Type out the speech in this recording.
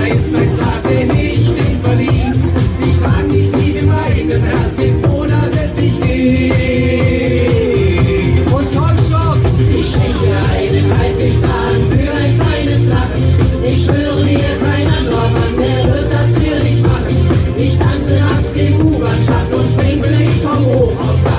Da ist mein Tag, denn ich bin verliebt. Ich trag dich tief im eigenen Herz, bin froh, dass es dich gibt. Und Tomstock! Ich schenk dir einen Haifischzahn für ein kleines Lachen. Ich schwöre dir, kein anderer Mann, der wird das für dich machen. Ich tanze ab dem U-Bahn-Schacht und schwenke dich vom Hochhaus.